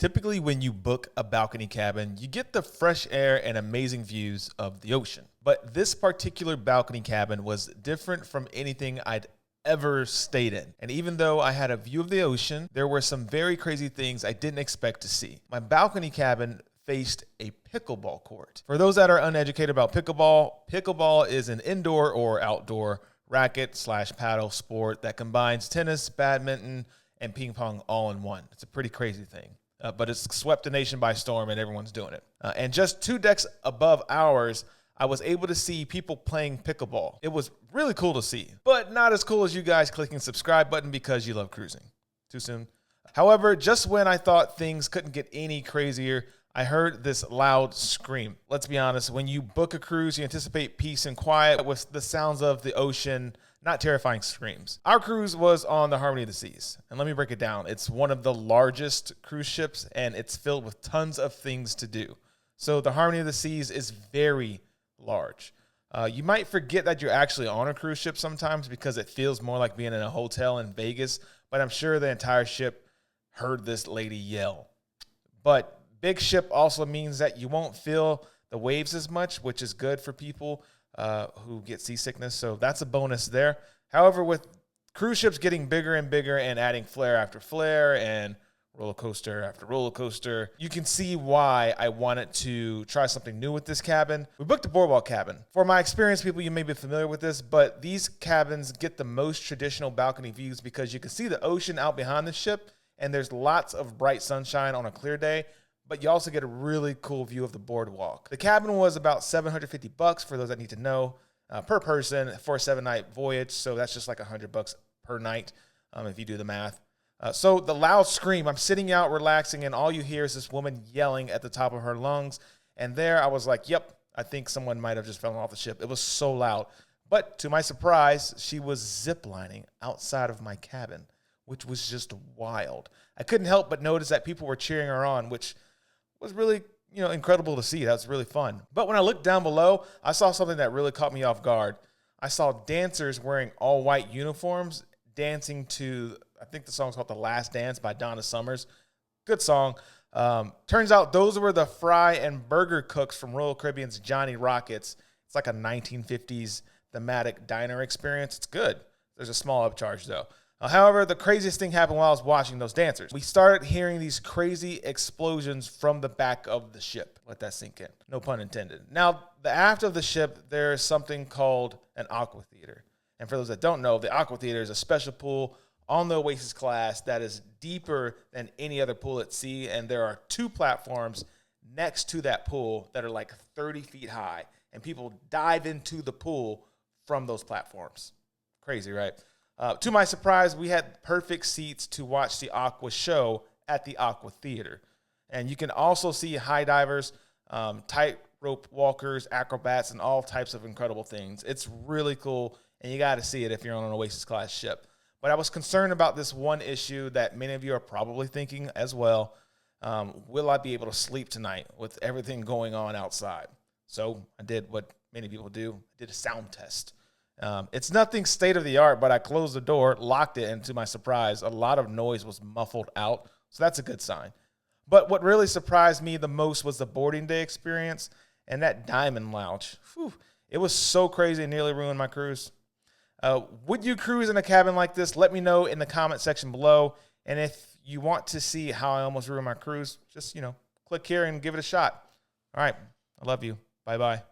Typically, when you book a balcony cabin, you get the fresh air and amazing views of the ocean. But this particular balcony cabin was different from anything I'd ever stayed in. And even though I had a view of the ocean, there were some very crazy things I didn't expect to see. My balcony cabin faced a pickleball court. For those that are uneducated about pickleball is an indoor or outdoor racket/paddle sport that combines tennis, badminton, and ping pong all in one. It's a pretty crazy thing. But it's swept the nation by storm and everyone's doing it. And just 2 decks above ours, I was able to see people playing pickleball. It was really cool to see, but not as cool as you guys clicking subscribe button because you love cruising. Too soon? However, just when I thought things couldn't get any crazier, I heard this loud scream. Let's be honest, when you book a cruise, you anticipate peace and quiet with the sounds of the ocean, not terrifying screams. Our cruise was on the Harmony of the Seas. And let me break it down. It's one of the largest cruise ships, and it's filled with tons of things to do. So the Harmony of the Seas is very large. You might forget that you're actually on a cruise ship sometimes because it feels more like being in a hotel in Vegas, but I'm sure the entire ship heard this lady yell. But big ship also means that you won't feel the waves as much, which is good for people who get seasickness. So that's a bonus there. However, with cruise ships getting bigger and bigger and adding flare after flare and roller coaster after roller coaster, you can see why I wanted to try something new with this cabin. We booked a boardwalk cabin. For my experienced people, you may be familiar with this, but these cabins get the most traditional balcony views because you can see the ocean out behind the ship and there's lots of bright sunshine on a clear day, but you also get a really cool view of the boardwalk. The cabin was about $750 for those that need to know per person for a 7-night voyage. So that's just like $100 per night if you do the math. So the loud scream, I'm sitting out relaxing and all you hear is this woman yelling at the top of her lungs. And there I was like, yep, I think someone might have just fallen off the ship. It was so loud. But to my surprise, she was ziplining outside of my cabin, which was just wild. I couldn't help but notice that people were cheering her on, which was really, incredible to see. That was really fun. But when I looked down below, I saw something that really caught me off guard. I saw dancers wearing all white uniforms dancing to, I think the song's called The Last Dance by Donna Summers. Good song. Turns out those were the fry and burger cooks from Royal Caribbean's Johnny Rockets. It's like a 1950s thematic diner experience. It's good. There's a small upcharge though. However, the craziest thing happened while I was watching those dancers. We started hearing these crazy explosions from the back of the ship. Let that sink in. No pun intended. Now, the aft of the ship, there is something called an aqua theater. And for those that don't know, the aqua theater is a special pool on the Oasis class that is deeper than any other pool at sea. And there are 2 platforms next to that pool that are like 30 feet high. And people dive into the pool from those platforms. Crazy, right? To my surprise, we had perfect seats to watch the aqua show at the aqua theater. And you can also see high divers, tightrope walkers, acrobats, and all types of incredible things. It's really cool, and you got to see it if you're on an Oasis class ship. But I was concerned about this one issue that many of you are probably thinking as well. Will I be able to sleep tonight with everything going on outside? So I did what many people do. I did a sound test. It's nothing state-of-the-art, but I closed the door, locked it, and to my surprise, a lot of noise was muffled out. So that's a good sign. But what really surprised me the most was the boarding day experience and that diamond lounge. Whew, it was so crazy, it nearly ruined my cruise. Would you cruise in a cabin like this? Let me know in the comment section below. And if you want to see how I almost ruined my cruise, just, click here and give it a shot. All right. I love you. Bye-bye.